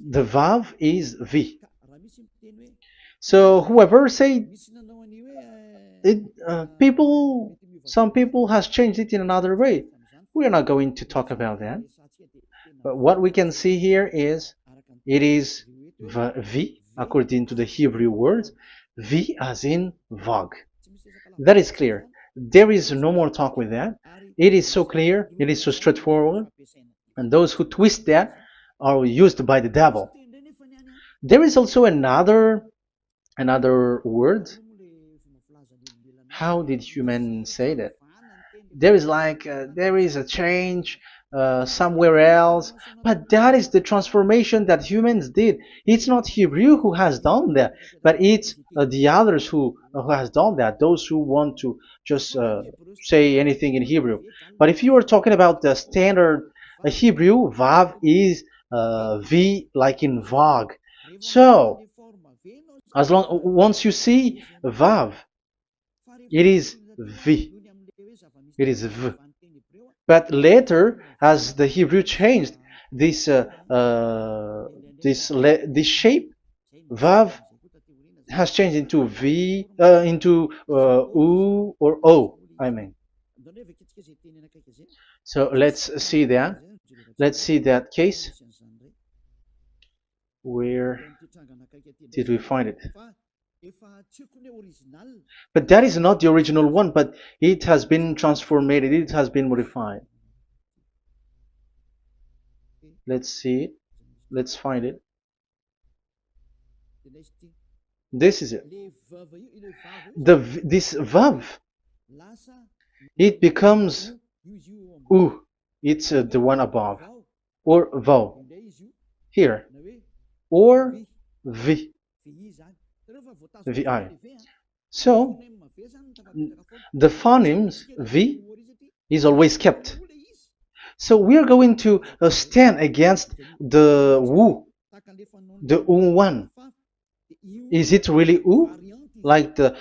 The Vav is V. So whoever say it, some people has changed it in another way. We are not going to talk about that. But what we can see here is it is V according to the Hebrew word, V as in Vag. That is clear. There is no more talk with that. It is so clear. It is so straightforward. And those who twist that are used by the devil. There is also another word. How did human say that? There is there is a change somewhere else, but that is the transformation that humans did. It's not Hebrew who has done that, but it's the others who has done that. Those who want to just say anything in Hebrew. But if you are talking about the standard Hebrew, Vav is V like in Vag. So as long once you see Vav, it is V. It is V. But later, as the Hebrew changed, this this shape, Vav, has changed into V, into U or O. I mean. So let's see that. Let's see that case. Where did we find it? But that is not the original one, but it has been transformed, it has been modified. Let's see it. Let's find it. This is it. This vav, it becomes u. It's the one above, or vau here, or vi. Vi. So the phonemes V is always kept. So we are going to stand against the wu, the u one. Is it really u? Like the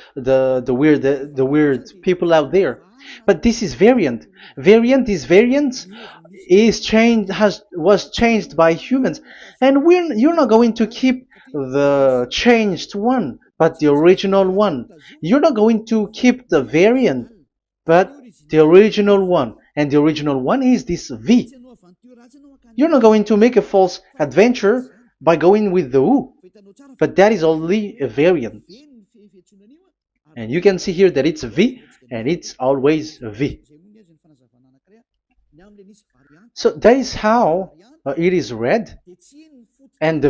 weird people out there. But this is variant. Variance is changed was changed by humans, and you're not going to keep the changed one, but the original one. You're not going to keep the variant, but the original one, and the original one is this V. You're not going to make a false adventure by going with the U, but that is only a variant. And you can see here that it's V, and it's always V. So that is how it is read, and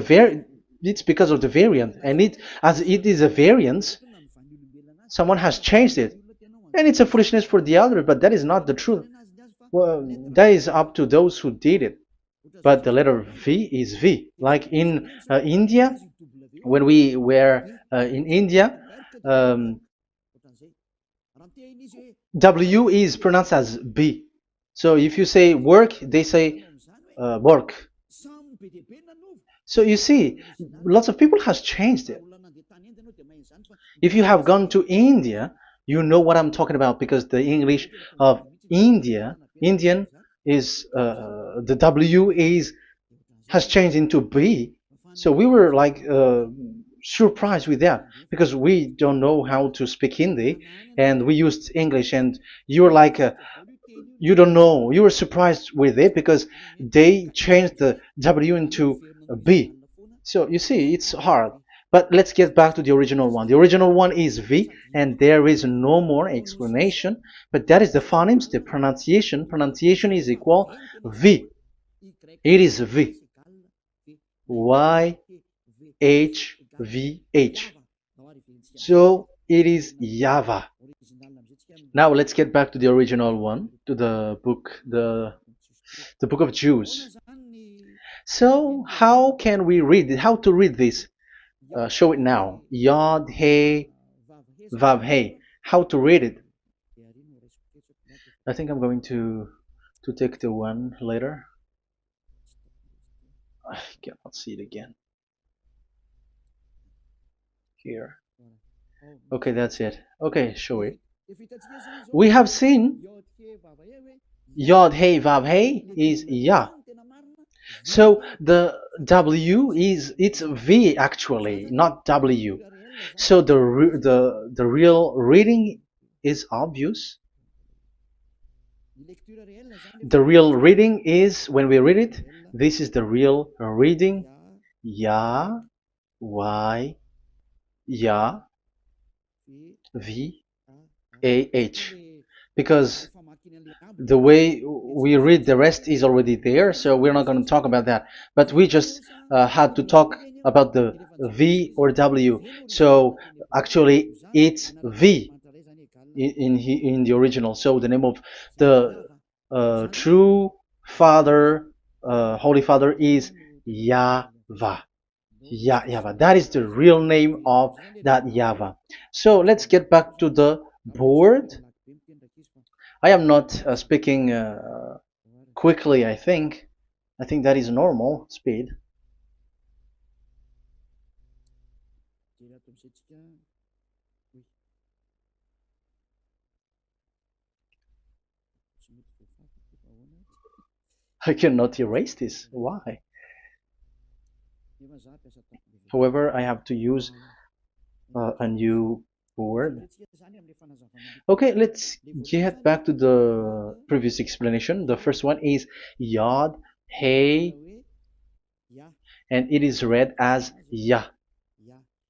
it's because of the variant, and as it is a variance, someone has changed it, and it's a foolishness for the other, but that is not the truth. Well, that is up to those who did it. But the letter V is V. Like in India, when we were in India, W is pronounced as B. So if you say work, they say work. So you see, lots of people has changed it. If you have gone to India, you know what I'm talking about, because the English of Indian is the W has changed into B. So we were like surprised with that, because we don't know how to speak Hindi, and we used English, and you were like you don't know, you were surprised with it because they changed the W into a B. So you see, it's hard. But let's get back to the original one. The original one is V, and there is no more explanation. But that is the phonemes, the pronunciation. Pronunciation is equal V. It is V. Y H V H. So it is YAHVAH. Now let's get back to the original one, to the book, the book of Jews. So how can we read it? How to read this? Show it now. Yod He Vav He. How to read it? I think I'm going to take the one later. I cannot see it again. Here. Okay, that's it. Okay, show it. We have seen Yod He Vav He is Yah. So the W is it's V actually, not W. So the real reading is obvious. The real reading is when we read it. This is the real reading. Ya, Y, Ya, V, A, H. Because the way we read the rest is already there, so we're not going to talk about that. But we just had to talk about the V or W. So actually, it's V in the original. So the name of the true Father, Holy Father, is YAHVAH. YAHVAH. That is the real name of that YAHVAH. So let's get back to the board. I am not speaking quickly, I think. I think that is normal speed. I cannot erase this. Why? However, I have to use a new board. Okay, let's get back to the previous explanation. The first one is Yod, Hey, and it is read as Yah.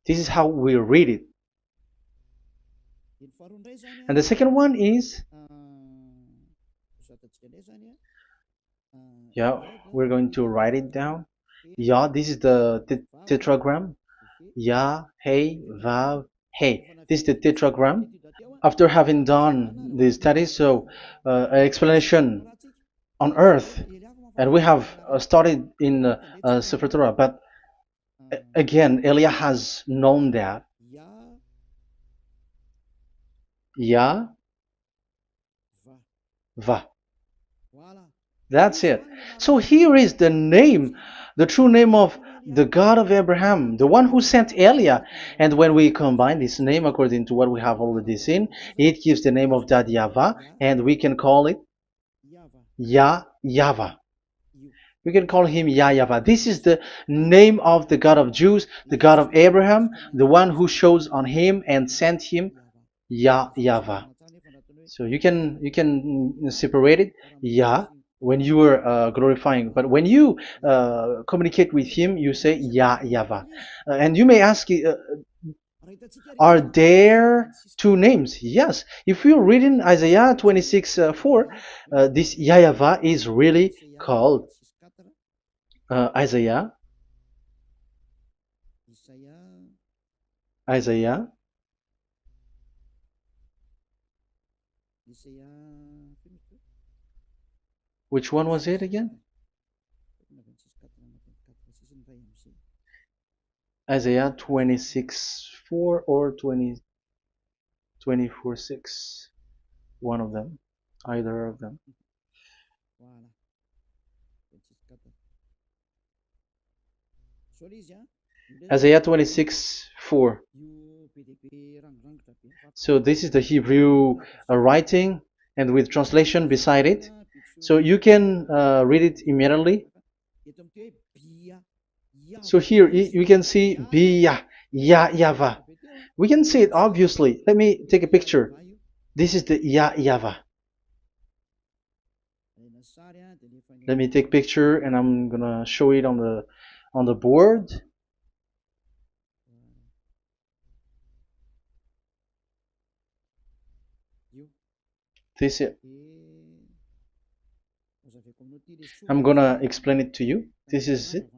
This is how we read it. And the second one is, yeah, we're going to write it down. Yah, this is the tetragram. Yah, Hey, Vav, Hey. This is the tetragram. After having done the study, so an explanation on earth, and we have started in Sefer Torah, but again, Elia has known that. Yah, Va. That's it. So here is the name, the true name of the God of Abraham, the one who sent Elia. And when we combine this name according to what we have already seen, it gives the name of that YAHVAH, and we can call it YAHVAH. We can call him YAHVAH. This is the name of the God of Jews, the God of Abraham, the one who shows on him and sent him, YAHVAH. So you can separate it, Yah, when you are glorifying, but when you communicate with him, you say YAHVAH. And you may ask, are there two names? Yes. If you're reading Isaiah 26:4, this YAHVAH is really called Isaiah 26. Which one was it again? Isaiah 26:4 or 24:6. One of them. Either of them. Isaiah 26:4. So this is the Hebrew writing, and with translation beside it. So you can read it immediately. So here you can see Biyah, YAHVAH. We can see it obviously. Let me take a picture. This is the YAHVAH. Let me take a picture, and I'm gonna show it on the board. This is it. I'm gonna explain it to you. This is it.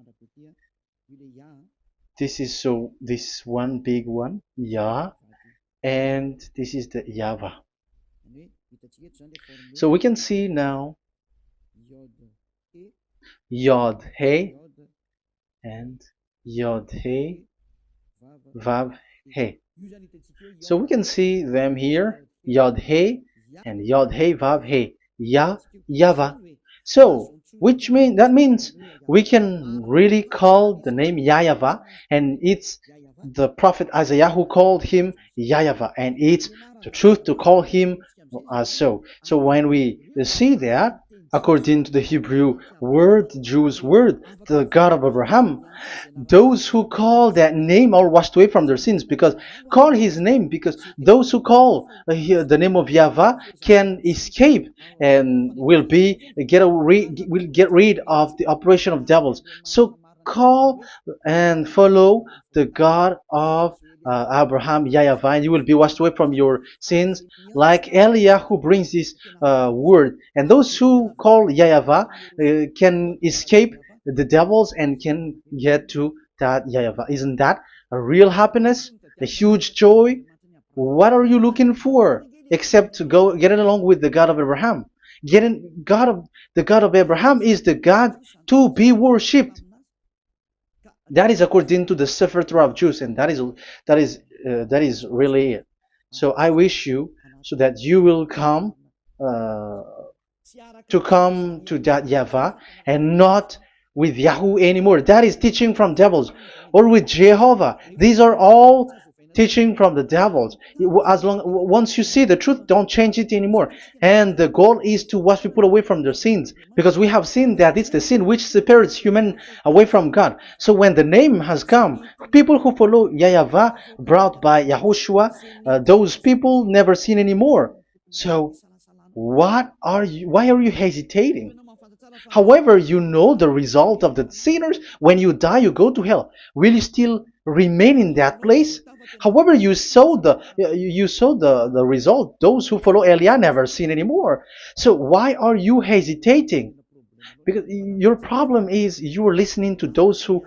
This is this one big one, Yah, and this is the YAHVAH. So we can see now Yod He and Yod He Vav He. So we can see them here, Yod He and Yod He Vav He, YAHVAH. So that means we can really call the name YAHVAH, and it's the prophet Isaiah who called him YAHVAH, and it's the truth to call him as so. So when we see that, according to the Hebrew word, the Jewish word, the God of Abraham. Those who call that name are washed away from their sins, because call his name, because those who call the name of Yahweh can escape and will get rid of the operation of devils. So call and follow the God of Abraham, Yahweh, and you will be washed away from your sins, like Eliah who brings this word. And those who call Yahweh can escape the devils and can get to that Yahweh. Isn't that a real happiness, a huge joy? What are you looking for except to go getting along with the God of Abraham? The God of Abraham is the God to be worshipped. That is according to the Sefer Torah of Jews, and that is really it. So I wish you so that you will uh, come to that Yahweh and not with Yahoo anymore. That is teaching from devils, or with Jehovah. These are all teaching from the devils. As long once you see the truth, don't change it anymore. And the goal is to wash people away from their sins, because we have seen that it's the sin which separates human away from God. So when the name has come, people who follow Yahweh brought by Yahushua, those people never sin anymore. So why are you hesitating? However, you know the result of the sinners. When you die, you go to hell. Will you still remain in that place? However, you saw the result. Those who follow Eliah never sin anymore. So why are you hesitating? Because your problem is you are listening to those who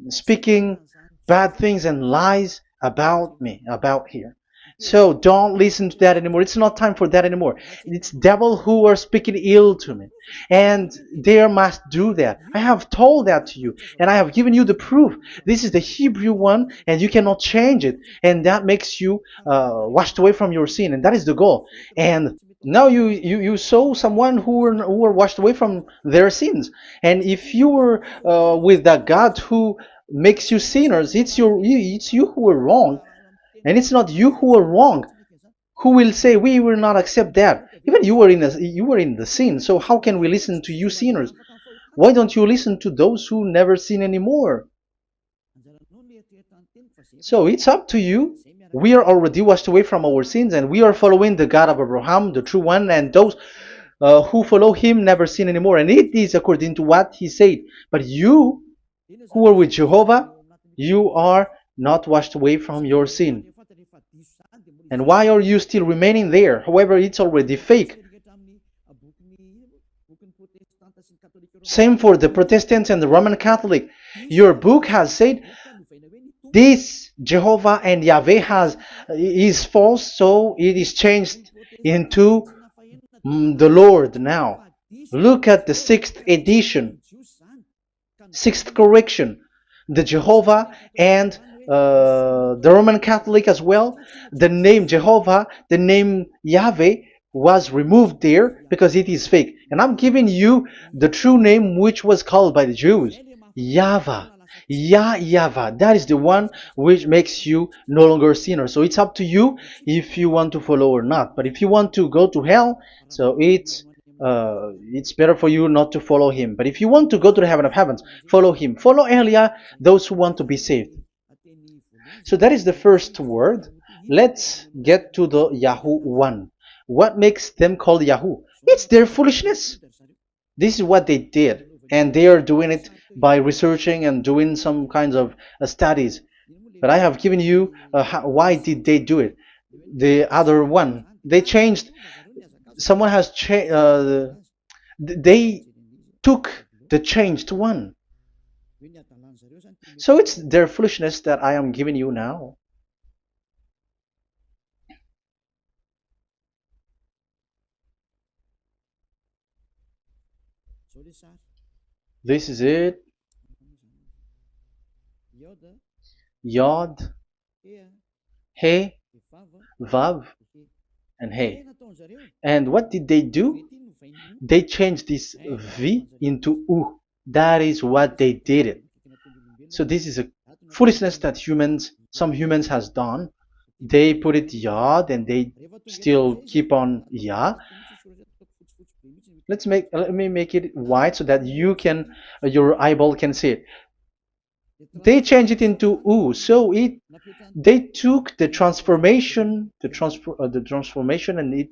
speaking bad things and lies about me, about here. So don't listen to that anymore. It's not time for that anymore. It's devil who are speaking ill to me, and they must do that. I have told that to you, and I have given you the proof. This is the Hebrew one, and you cannot change it, and that makes you washed away from your sin, and that is the goal. And now you saw someone who were washed away from their sins, and if you were with that God who makes you sinners, it's you who are wrong, and it's not you who are wrong. Who will say we will not accept that? Even you were in the sin, so how can we listen to you sinners? Why don't you listen to those who never sin anymore? So it's up to you. We are already washed away from our sins, and we are following the God of Abraham, the true one, and those who follow him never sin anymore. And it is according to what he said. But you who are with Jehovah, you are not washed away from your sin. And why are you still remaining there? However, it's already fake. Same for the Protestants and the Roman Catholic. Your book has said this Jehovah and Yahweh is false, so it is changed into the Lord now. Look at the 6th edition, 6th correction. The Jehovah and the Roman Catholic as well. The name Jehovah, the name Yahweh was removed there because it is fake. And I'm giving you the true name which was called by the Jews, YAHVAH. YAHVAH. That is the one which makes you no longer a sinner. So it's up to you if you want to follow or not. But if you want to go to hell, so it's better for you not to follow him. But if you want to go to the heaven of heavens, follow him. Follow Eliah, those who want to be saved. So that is the first word. Let's get to the Yahoo one. What makes them called Yahoo? It's their foolishness. This is what they did, and they are doing it by researching and doing some kinds of studies. But I have given you why did they do it. The other one, they changed. Someone has changed. They took the changed one. So it's their foolishness that I am giving you now. This is it. Yod, He, Vav, and He. And what did they do? They changed this V into U. That is what they did it. So this is a foolishness that some humans has done. They put it Yod and they still keep on Yah. Let me make it white so that your eyeball can see it. They changed it into U, so it they took the transformation, and it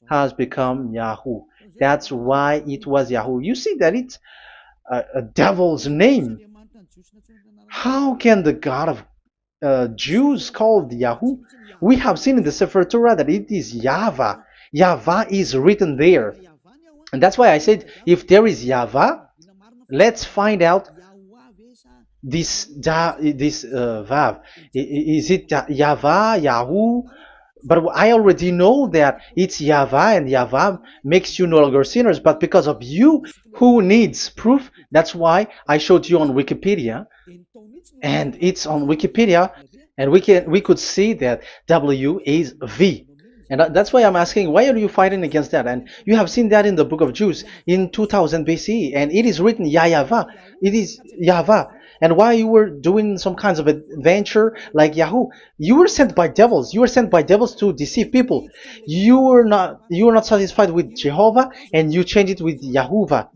has become Yahoo. That's why it was Yahoo. You see that it's a devil's name. How can the God of Jews called Yahoo? We have seen in the Sefer Torah that it is Yahvah. Yahvah is written there. And that's why I said, if there is Yahvah, let's find out this Vav. Is it Yahvah, Yahoo? But I already know that it's Yahvah, and Yahvah makes you no longer sinners. But because of you, who needs proof, that's why I showed you on Wikipedia, and it's on Wikipedia, and we could see that W is V. And that's why I'm asking, why are you fighting against that? And you have seen that in the book of Jude in 2000 BCE, and it is written Yahvah. It is Yahvah. And why you were doing some kinds of adventure like Yahoo? You were sent by devils. You were sent by devils to deceive people. You were not satisfied with Jehovah, and you changed it with Yahuwah,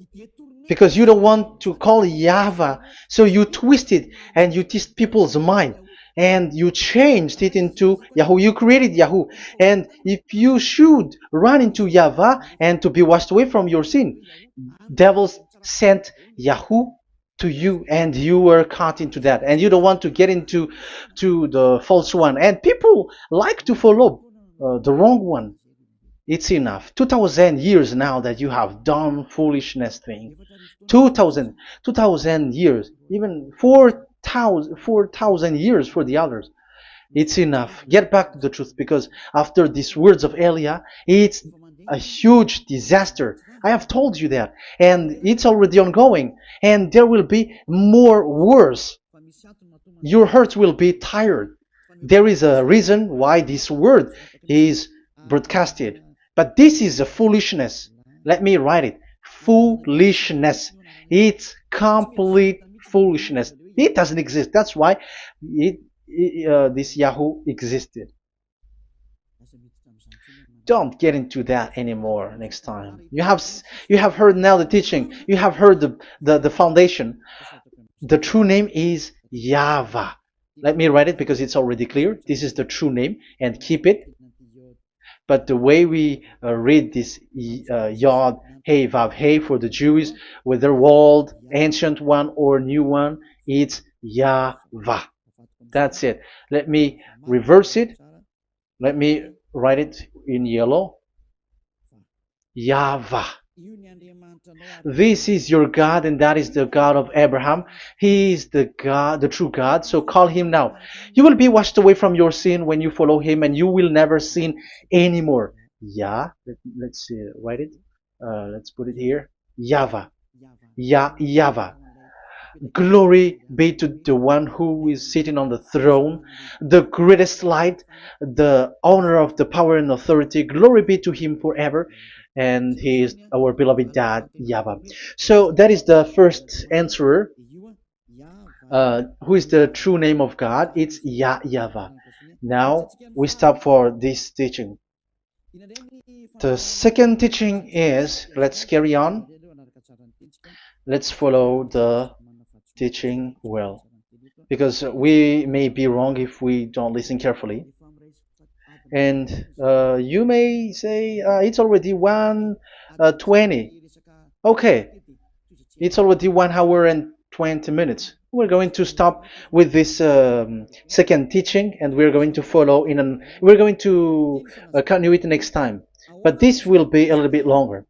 because you don't want to call Yahvah. So you twist it and you twist people's mind, and you changed it into Yahoo. You created Yahoo. And if you should run into Yahvah and to be washed away from your sin, devils sent Yahoo to you, and you were caught into that, and you don't want to get into the false one. And people like to follow the wrong one. It's enough. 2000 years now that you have done foolishness thing. 2000 years, even 4,000 years for the others. It's enough. Get back to the truth, because after these words of Elia, it's a huge disaster. I have told you that, and it's already ongoing, and there will be more worse. Your heart will be tired. There is a reason why this word is broadcasted. But this is a foolishness. Let me write it. Foolishness. It's complete foolishness. It doesn't exist. That's why this Yahoo existed. Don't get into that anymore next time. You have heard now the teaching. You have heard the foundation. The true name is Yahvah. Let me write it because it's already clear. This is the true name, and keep it. But the way we read this Yod, Hey, Vav, Hey for the Jews, whether old, ancient one or new one, it's Yahvah. That's it. Let me reverse it. Let me write it in yellow. Yahvah. This is your God, and that is the God of Abraham. He is the God, the true God. So call him now. You will be washed away from your sin when you follow him, and you will never sin anymore. Let's see, write it. Let's put it here. Yahvah. Yahvah. Glory be to the one who is sitting on the throne, the greatest light, the owner of the power and authority. Glory be to him forever. And he is our beloved dad, Yahvah. So that is the first answer. Who is the true name of God? It's Yahvah. Now we stop for this teaching. The second teaching is, let's carry on. Let's follow the teaching well, because we may be wrong if we don't listen carefully. And you may say it's already 1:20. Okay, it's already 1 hour and 20 minutes. We're going to stop with this second teaching, and we're going to follow we're going to continue it next time. But this will be a little bit longer.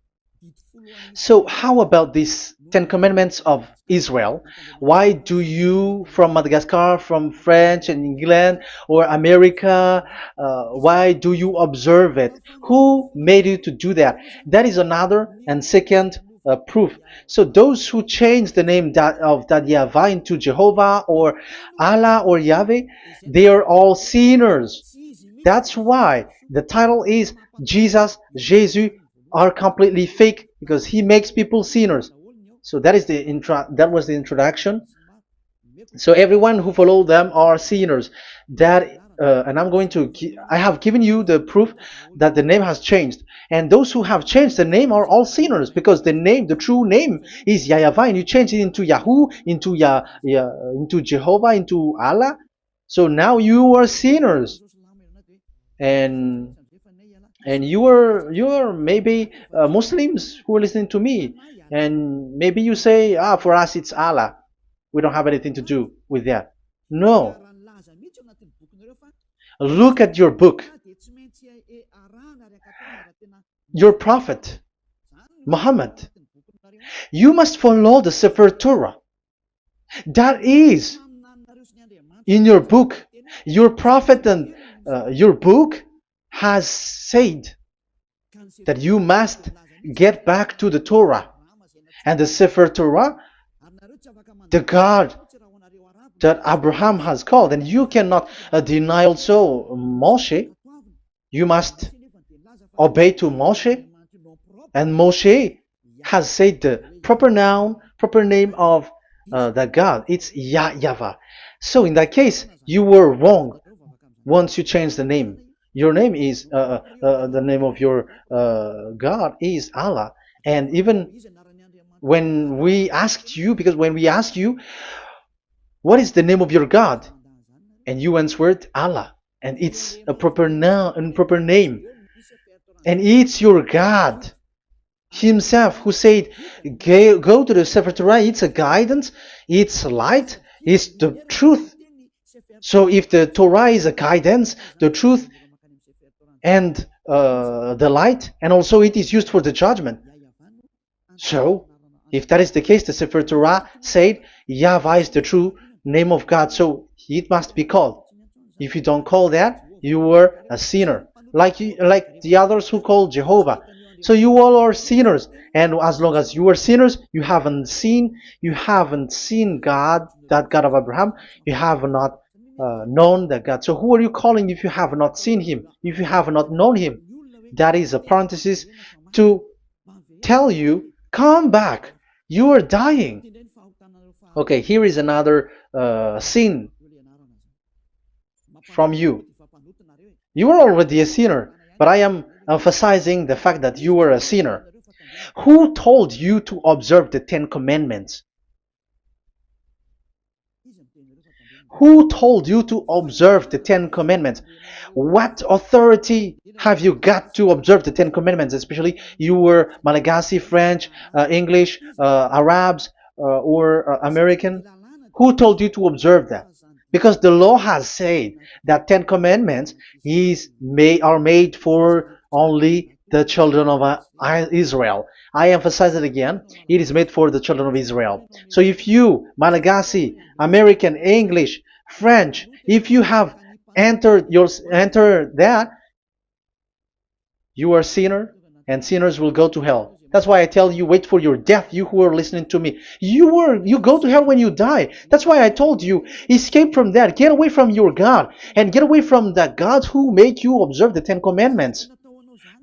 So how about these 10 commandments of Israel? Why do you from Madagascar, from France and England or America, why do you observe it? Who made you to do that? That is another and second proof. So those who change the name of that Yahvah into Jehovah or Allah or Yahweh, they are all sinners. That's why the title is Jesus are completely fake, because he makes people sinners. So that was the introduction. So everyone who follow them are sinners. That and I have given you the proof that the name has changed. And those who have changed the name are all sinners, because the true name is YAHVAH, and you change it into Yahoo, into Jehovah, into Allah. So now you are sinners, and you are maybe Muslims who are listening to me, and maybe you say, for us it's Allah. We don't have anything to do with that. No, look at your book. Your prophet Muhammad. You must follow the Sefer Torah. That is in your book. Your prophet and your book has said that you must get back to the Torah. And the Sefer Torah, the God that Abraham has called. And you cannot deny also Moshe. You must obey to Moshe. And Moshe has said the proper name of the God. It's YAHVAH. So in that case, you were wrong once you change the name. Your name is, the name of your God is Allah. And even when we asked you, because when we asked you, what is the name of your God? And you answered Allah. And it's a proper name. And it's your God Himself who said, go to the Sefer Torah. It's a guidance, it's light, it's the truth. So if the Torah is a guidance, the truth, and the light, and also it is used for the judgment. So if that is the case, the Sefer Torah said YAHVAH is the true name of God, so it must be called. If you don't call that, you were a sinner, like the others who call Jehovah. So you all are sinners, and as long as you are sinners, you haven't seen God, that God of Abraham. You have not known that God. So who are you calling if you have not seen Him, if you have not known Him? That is a parenthesis to tell you, come back, you are dying. Okay, here is another sin from you. You are already a sinner, but I am emphasizing the fact that you were a sinner. Who told you to observe the 10 Commandments? Who told you to observe the 10 Commandments? What authority have you got to observe the 10 Commandments? Especially you were Malagasy, French, English, Arabs, or American. Who told you to observe that? Because the law has said that 10 Commandments are made for only the children of Israel. I emphasize it again. It is made for the children of Israel. So if you, Malagasy, American, English, French, if you have entered that, you are a sinner, and sinners will go to hell. That's why I tell you, wait for your death, you who are listening to me. You go to hell when you die. That's why I told you, escape from that. Get away from your God, and get away from the God who made you observe the 10 Commandments.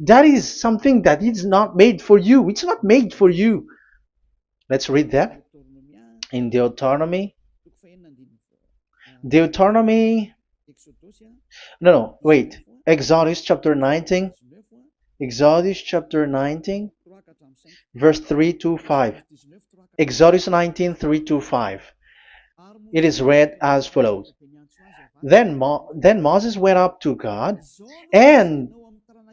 That is something that is not made for you. It's not made for you. Let's read that in Deuteronomy. Exodus chapter 19. Exodus chapter 19, verse 3 to 5. Exodus 19, 3 to 5. It is read as follows. Then Moses went up to God, and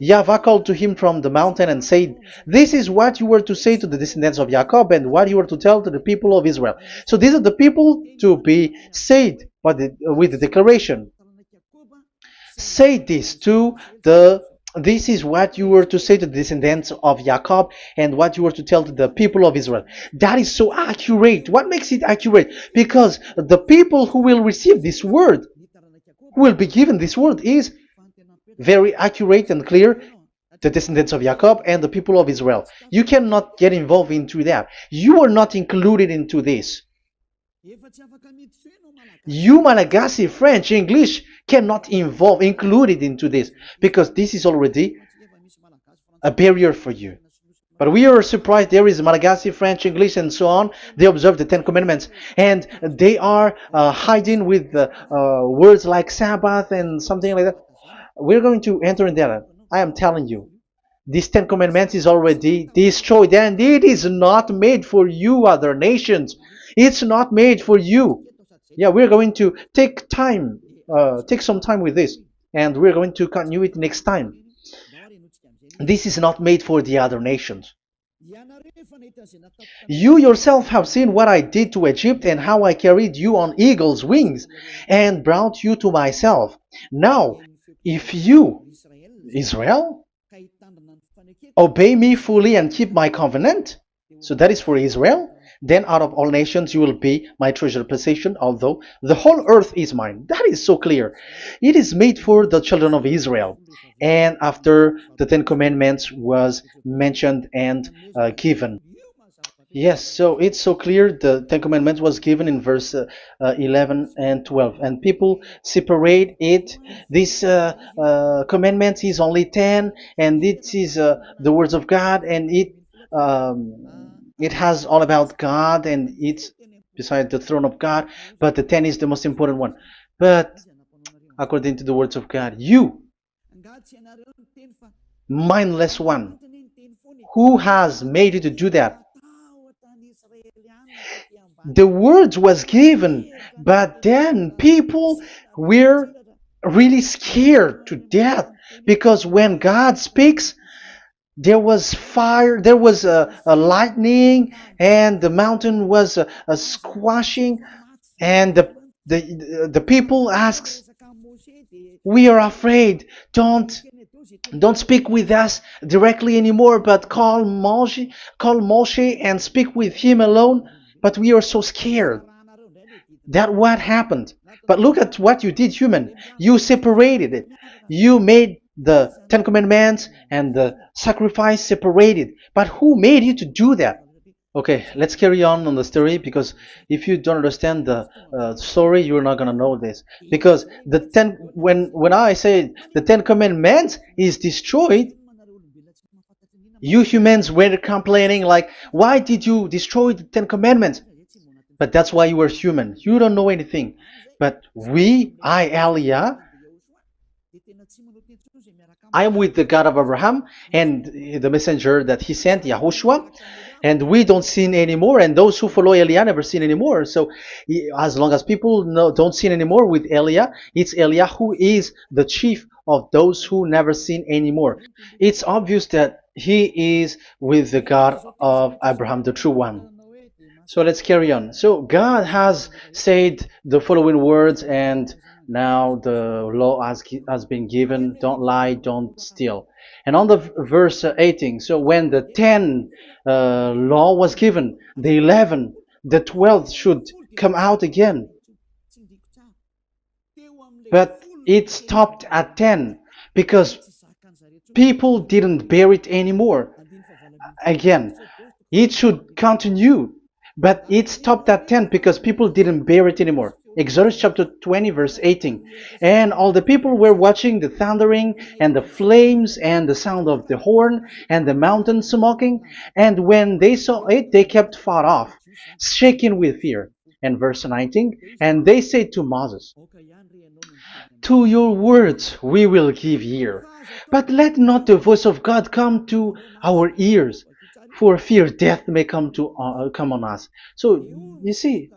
YAHVAH called to him from the mountain and said, this is what you were to say to the descendants of Jacob, and what you were to tell to the people of Israel. So these are the people to be saved with the declaration. Say this this is what you were to say to the descendants of Jacob, and what you were to tell to the people of Israel. That is so accurate. What makes it accurate? Because the people who will receive this word, who will be given this word, is very accurate and clear. The descendants of Jacob and the people of Israel. You cannot get involved into that. You are not included into this. You, Malagasy, French, English, cannot included into this, because this is already a barrier for you. But we are surprised there is Malagasy, French, English, and so on. They observe the Ten Commandments, and they are hiding with words like Sabbath and something like that. We're going to enter in that. I am telling you, this Ten Commandments is already destroyed, and it is not made for you, other nations. It's not made for you. Yeah, we're going to take some time with this, and we're going to continue it next time. This is not made for the other nations. You yourself have seen what I did to Egypt and how I carried you on eagle's wings and brought you to myself. Now, if you, Israel, obey me fully and keep my covenant, so that is for Israel, then out of all nations you will be my treasured possession, although the whole earth is mine. That is so clear. It is made for the children of Israel. And after the Ten Commandments was mentioned and given. Yes, so it's so clear. The Ten Commandments was given in verse 11 and 12, and people separate it. This commandment is only 10, and it is the words of God, and it has all about God, and it's beside the throne of God. But the 10 is the most important one. But according to the words of God, you, mindless one, who has made you to do that? The words was given, but then people were really scared to death because when God speaks, there was fire, there was a lightning, and the mountain was a squashing, and the people asks, "We are afraid. Don't speak with us directly anymore, but call Moshe and speak with him alone." But we are so scared. That what happened. But look at what you did, human. You separated it. You made the Ten Commandments and the sacrifice separated. But who made you to do that? Okay, let's carry on the story because if you don't understand the story, you're not gonna know this. Because when I say the Ten Commandments is destroyed, you humans were complaining like, why did you destroy the Ten Commandments? But that's why you were human. You don't know anything. But Elia, I am with the God of Abraham and the messenger that he sent, YAHOSHUAH, and we don't sin anymore, and those who follow Elia never sin anymore. So as long as people don't sin anymore with Elia, it's Elia who is the chief of those who never sin anymore. It's obvious that he is with the God of Abraham, the true one. So let's carry on. So God has said the following words, and now the law has been given. Don't lie, don't steal. And on the verse 18, so when the 10 law was given, the 11, the 12th should come out again. But it stopped at 10 because people didn't bear it anymore. Again, it should continue. But it stopped at 10 because people didn't bear it anymore. Exodus chapter 20 verse 18. And all the people were watching the thundering and the flames and the sound of the horn and the mountain smoking. And when they saw it, they kept far off, shaking with fear. And verse 19. And they said to Moses, "To your words we will give ear, but let not the voice of God come to our ears, for fear death may come on us." So you see,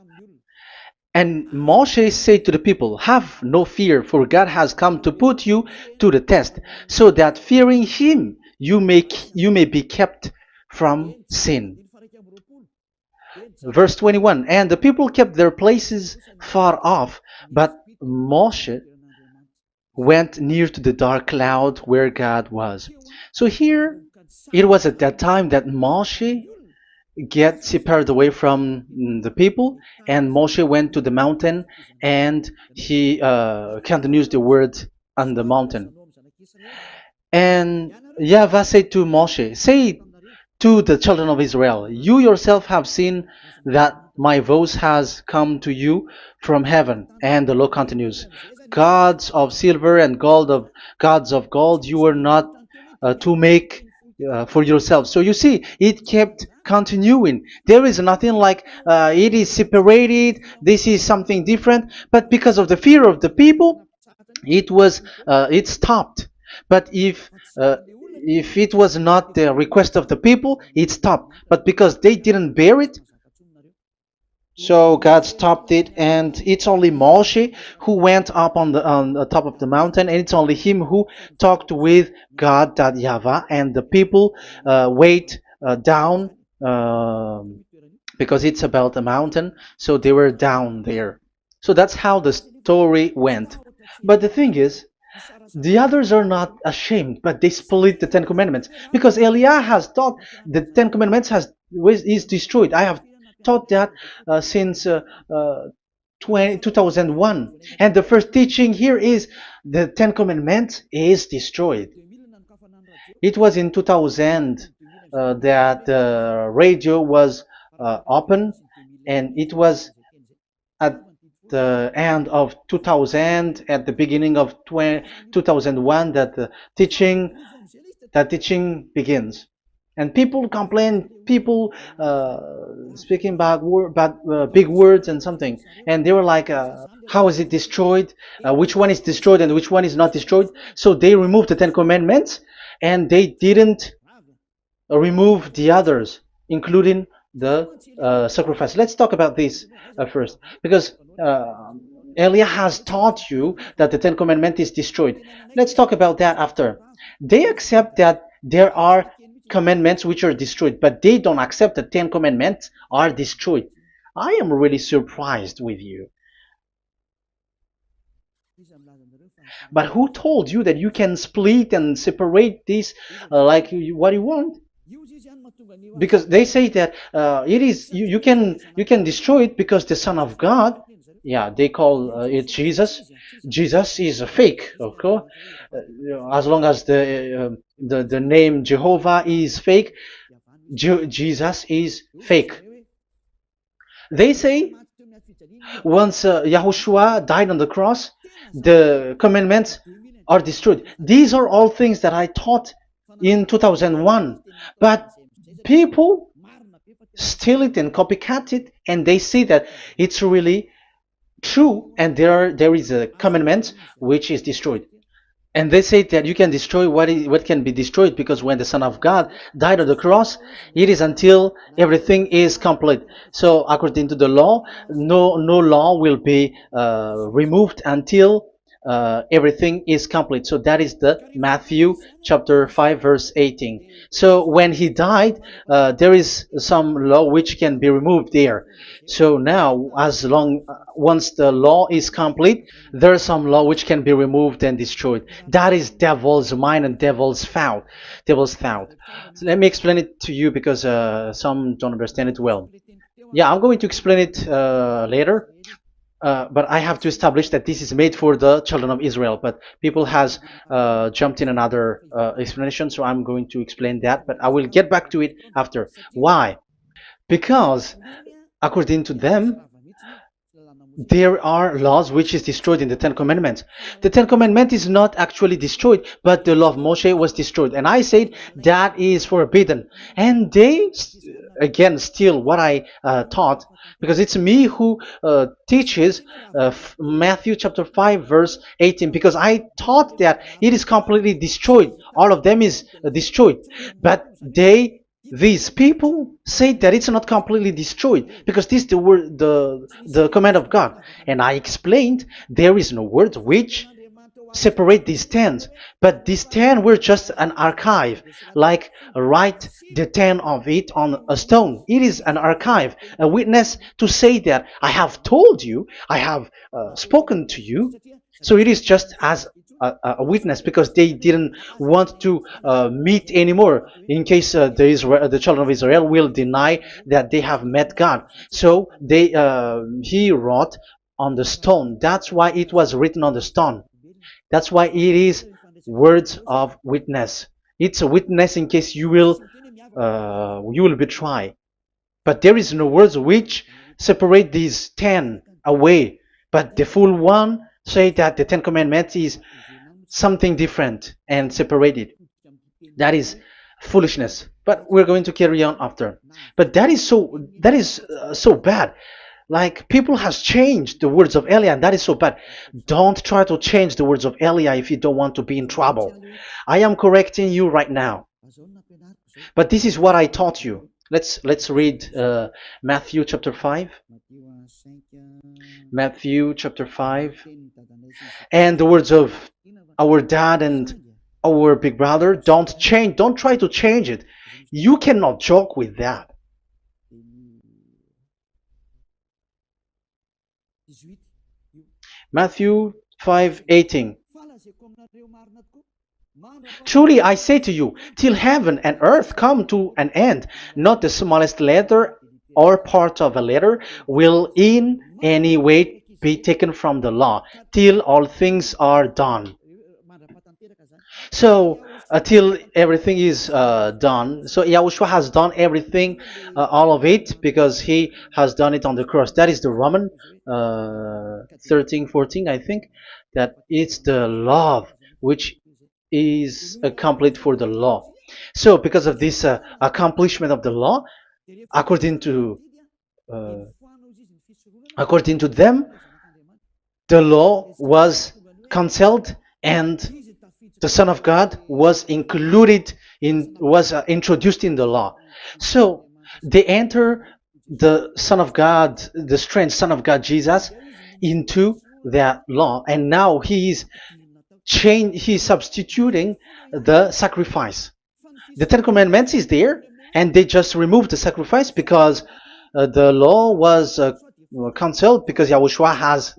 and Moshe said to the people, "Have no fear, for God has come to put you to the test, so that fearing Him you may be kept from sin." Verse 21, and the people kept their places far off, but Moshe went near to the dark cloud where God was. So here, it was at that time that Moshe get separated away from the people, and Moshe went to the mountain and he continues the word on the mountain. And YAHVAH said to Moshe, "Say to the children of Israel, you yourself have seen that my voice has come to you from heaven." And the law continues, "Gods of silver and gods of gold you were not to make for yourself. So you see, it kept continuing. There is nothing like it is separated. This is something different. But because of the fear of the people, it stopped. But if it was not the request of the people, it stopped. But because they didn't bear it, so God stopped it, and it's only Moshe who went up on the top of the mountain, and it's only him who talked with God, that YAHVAH, and the people wait down, because it's about a mountain, so they were down there. So that's how the story went. But the thing is, the others are not ashamed, but they split the Ten Commandments, because Eliah has taught the Ten Commandments is destroyed. I have taught that since 2001, and the first teaching here is the Ten Commandments is destroyed. It was in 2000 that the radio was open, and it was at the end of 2000, at the beginning of 2001, that the teaching begins. And people complain, people speaking about big words and something, and they were like, how is it destroyed? Which one is destroyed and which one is not destroyed? So they removed the Ten Commandments, and they didn't remove the others, including the sacrifice. Let's talk about this first, because Elia has taught you that the Ten Commandments is destroyed. Let's talk about that after. They accept that there are commandments which are destroyed, but they don't accept that 10 commandments are destroyed. I am really surprised with you. But who told you that you can split and separate this what you want? Because they say that it is you can destroy it because the Son of God, yeah, they call it Jesus. Jesus is a fake, okay? As long as the name Jehovah is fake, Jesus is fake. They say once Yahushua died on the cross, the commandments are destroyed. These are all things that I taught in 2001, but people steal it and copycat it, and they see that it's really true, and there is a commandment which is destroyed. And they say that you can destroy what can be destroyed, because when the Son of God died on the cross, it is until everything is complete. So according to the law, no law will be removed until everything is complete. So that is the Matthew chapter 5 verse 18. So when he died, there is some law which can be removed there. So now, once the law is complete, there is some law which can be removed and destroyed. That is devil's mind and devil's thought. Devil's thought. So let me explain it to you, because some don't understand it well. Yeah, I'm going to explain it later. But I have to establish that this is made for the children of Israel. But people has jumped in another explanation, so I'm going to explain that. But I will get back to it after. Why? Because according to them, there are laws which is destroyed in the Ten Commandments. The Ten Commandments is not actually destroyed, but the law of Moshe was destroyed. And I said that is forbidden. And they, again, steal what I taught, because it's me who teaches Matthew chapter 5 verse 18, because I taught that it is completely destroyed. All of them is destroyed. But these people say that it's not completely destroyed, because this is the word, the command of God. And I explained there is no word which separate these 10, but these 10 were just an archive, like write the 10 of it on a stone. It is an archive, a witness to say that I have told you, I have spoken to you. So it is just as a witness, because they didn't want to meet anymore, in case the children of Israel will deny that they have met God. So he wrote on the stone. That's why it was written on the stone. That's why it is words of witness. It's a witness in case you will betray. But there is no words which separate these 10 away. But the full one say that the 10 commandments is something different and separated. That is foolishness. But we're going to carry on after. But that is so bad. Like people has changed the words of Elia, and that is so bad. Don't try to change the words of Elia if you don't want to be in trouble. I am correcting you right now. But this is what I taught you. Let's read Matthew chapter 5. Matthew chapter 5. And the words of our dad and our big brother, don't try to change it. You cannot joke with that. Matthew 5:18. Truly I say to you, till heaven and earth come to an end, not the smallest letter or part of a letter will in any way be taken from the law, till all things are done. So until everything is done, so Yahushua has done everything, all of it, because he has done it on the cross. That is the Roman 13, 14, I think, that it's the love which is complete for the law. So because of this accomplishment of the law, according to uh, according to them, the law was cancelled and the Son of God was included in was introduced in the law. So they enter the Son of God, the strange Son of God Jesus, into that law, and now he's substituting the sacrifice. The Ten Commandments is there, and they just removed the sacrifice because the law was cancelled because Yahushua has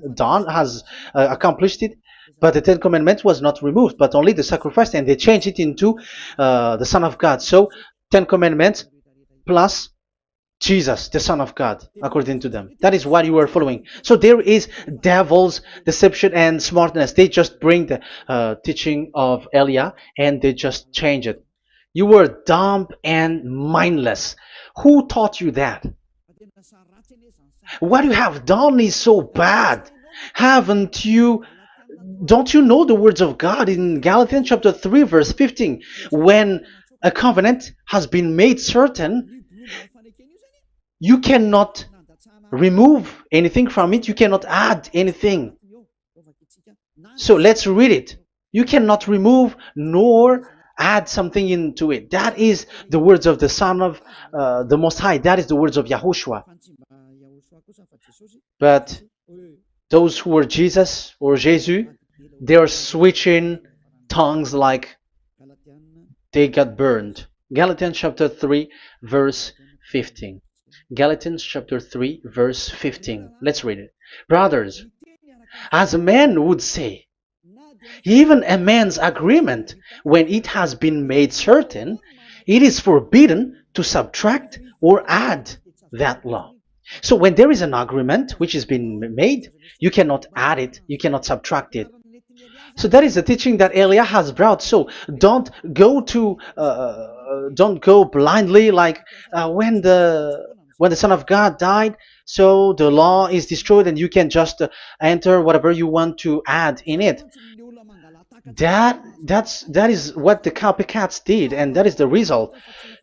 accomplished it. But the Ten Commandments was not removed, but only the sacrifice, and they changed it into the Son of God. So Ten Commandments plus Jesus, the Son of God, according to them. That is what you are following. So there is devil's deception and smartness. They just bring the teaching of Elia and they just change it. You were dumb and mindless. Who taught you that? What you have done is so bad. Haven't you? Don't you know the words of God in Galatians chapter 3, verse 15? When a covenant has been made certain, you cannot remove anything from it, you cannot add anything. So let's read it. You cannot remove nor add something into it. That is the words of the Son of the Most High. That is the words of Yahushua. But those who were Jesus or Jesus, they are switching tongues like they got burned. Galatians chapter 3, verse 15. Galatians chapter 3, verse 15. Let's read it. Brothers, as a man would say, even a man's agreement, when it has been made certain, it is forbidden to subtract or add that law. So when there is an agreement which has been made, you cannot add it, you cannot subtract it. So that is the teaching that Elia has brought. So don't go blindly like when the Son of God died. So the law is destroyed, and you can just enter whatever you want to add in it. That is what the copycats did, and that is the result.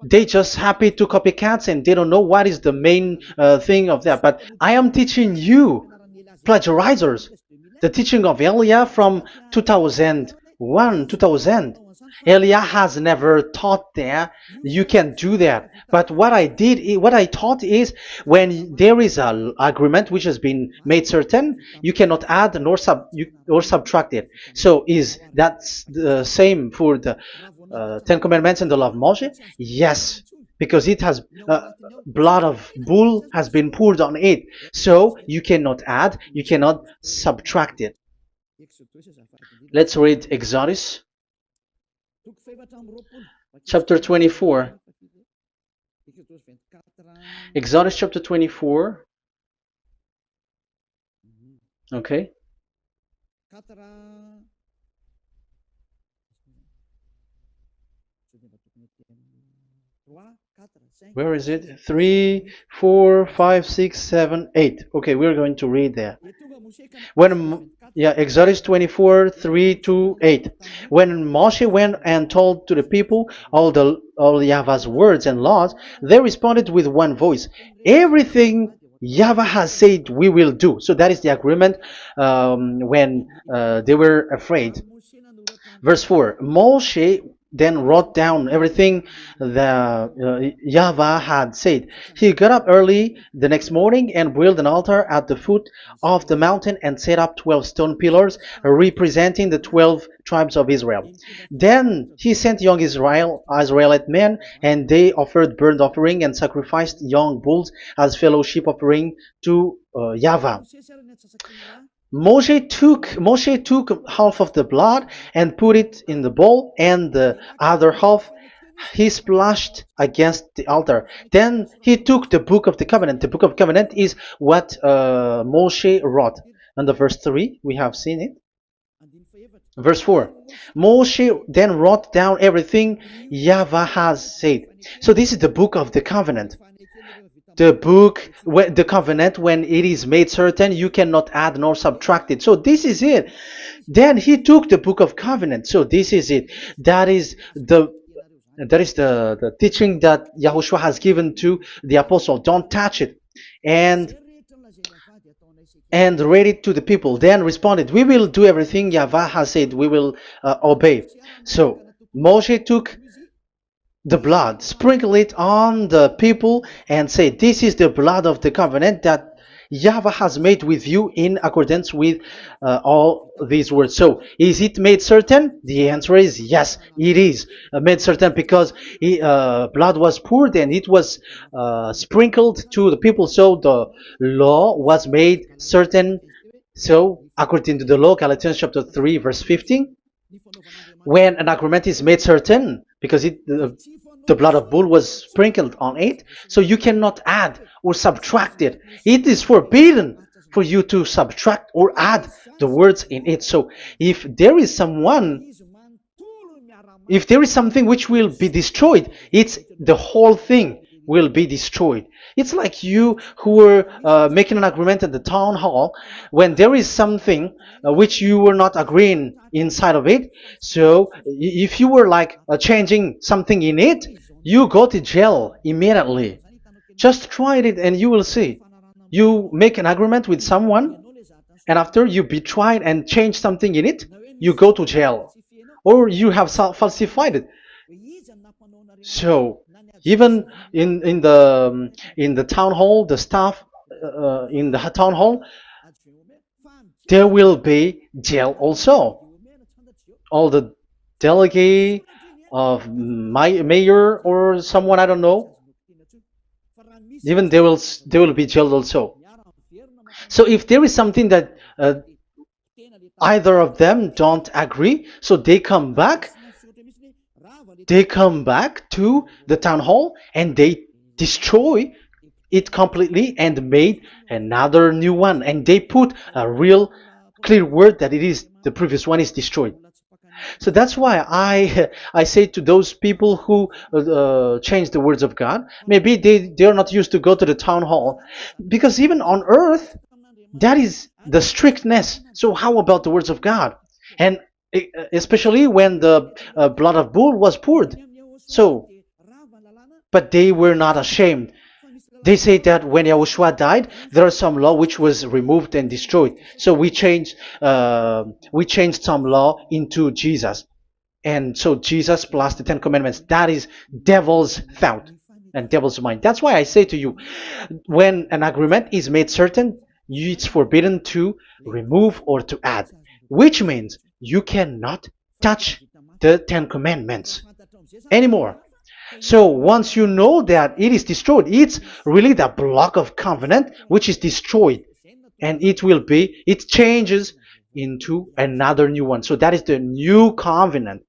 They just happy to copycats, and they don't know what is the main thing of that. But I am teaching you, plagiarizers, the teaching of Elia from 2001, 2000. Elia has never taught that you can do that. But what I taught is when there is an agreement which has been made certain, you cannot add or subtract it. So is that the same for the Ten Commandments and the law of Moshe? Yes, because it has blood of bull has been poured on it. So you cannot add, you cannot subtract it. Let's read Exodus chapter 24. Exodus chapter 24. Okay. Where is it? 3, 4, 5, 6, 7, 8. Okay, we're going to read there. Yeah, Exodus 24, 3 to 8. When Moshe went and told to the people all Yahweh's words and laws, they responded with one voice. Everything Yahweh has said we will do. So that is the agreement when they were afraid. Verse 4, Moshe then wrote down everything the Yahweh had said. He got up early the next morning and built an altar at the foot of the mountain and set up 12 stone pillars representing the 12 tribes of Israel. Then he sent young Israelite men, and they offered burnt offering and sacrificed young bulls as fellowship offering to Yahweh. Moshe took half of the blood and put it in the bowl, and the other half he splashed against the altar. Then he took the book of the covenant. The book of covenant is what Moshe wrote. And the verse 3, we have seen it. Verse 4, Moshe then wrote down everything Yahweh has said. So this is the book of the covenant. The covenant, when it is made certain, you cannot add nor subtract it. So this is it. Then he took the book of covenant. So this is it. That is the teaching that Yahushua has given to the apostle. Don't touch it. And read it to the people. Then responded, we will do everything Yahweh has said. We will obey. So Moshe took the blood, sprinkle it on the people, and say, this is the blood of the covenant that Yahweh has made with you in accordance with all these words. So, is it made certain? The answer is yes, it is made certain, because blood was poured and it was sprinkled to the people. So the law was made certain. So, according to the law, Galatians chapter 3, verse 15, when an agreement is made certain, because the blood of bull was sprinkled on it, so you cannot add or subtract it. It is forbidden for you to subtract or add the words in it. So if there is something which will be destroyed, it's the whole thing will be destroyed. It's like you who were making an agreement at the town hall, when there is something which you were not agreeing inside of it. So if you were like changing something in it, you go to jail immediately. Just try it and you will see. You make an agreement with someone, and after you betray and change something in it, you go to jail, or you have falsified it. So even in the town hall, the staff in the town hall, there will be jail also. All the delegate of my mayor or someone, I don't know, even they will be jailed also. So if there is something that either of them don't agree, so they come back to the town hall and they destroy it completely and made another new one, and they put a real clear word that it is the previous one is destroyed. So that's why I say to those people who change the words of God, maybe they're not used to go to the town hall, because even on earth that is the strictness. So how about the words of God? And especially when the blood of bull was poured. So, but they were not ashamed. They say that when Yahushua died, there is some law which was removed and destroyed. So we changed some law into Jesus, and so Jesus plus the Ten Commandments. That is devil's thought and devil's mind. That's why I say to you, when an agreement is made certain, it's forbidden to remove or to add, which means you cannot touch the Ten Commandments anymore. So once you know that it is destroyed, it's really the block of covenant which is destroyed, and it changes into another new one. So that is the new covenant.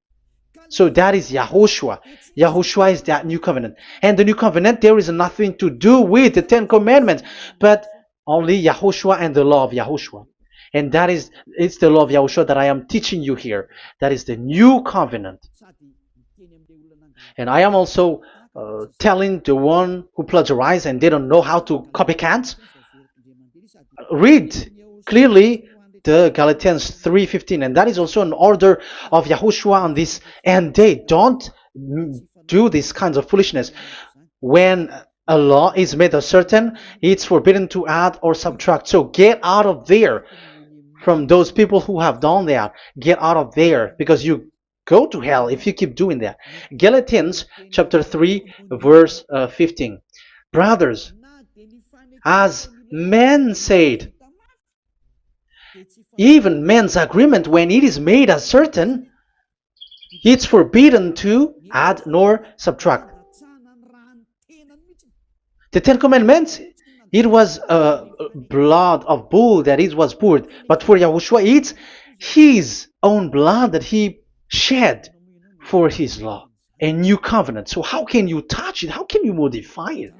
So that is Yahushua. Yahushua is that new covenant. And the new covenant, there is nothing to do with the Ten Commandments, but only Yahushua and the law of Yahushua. And it's the law of Yahushua that I am teaching you here. That is the new covenant. And I am also telling the one who plagiarized and they don't know how to copycat. Read clearly the Galatians 3:15, and that is also an order of Yahushua on this end day. Don't do these kinds of foolishness. When a law is made certain, it's forbidden to add or subtract. So get out of there from those people who have done that. Get out of there, because you go to hell if you keep doing that. Galatians chapter 3 verse 15. Brothers, as men said, even men's agreement, when it is made as certain, it's forbidden to add nor subtract. The Ten Commandments, it was blood of bull that it was poured, but for Yahushua, it's his own blood that he shed for his law, a new covenant. So how can you touch it? How can you modify it?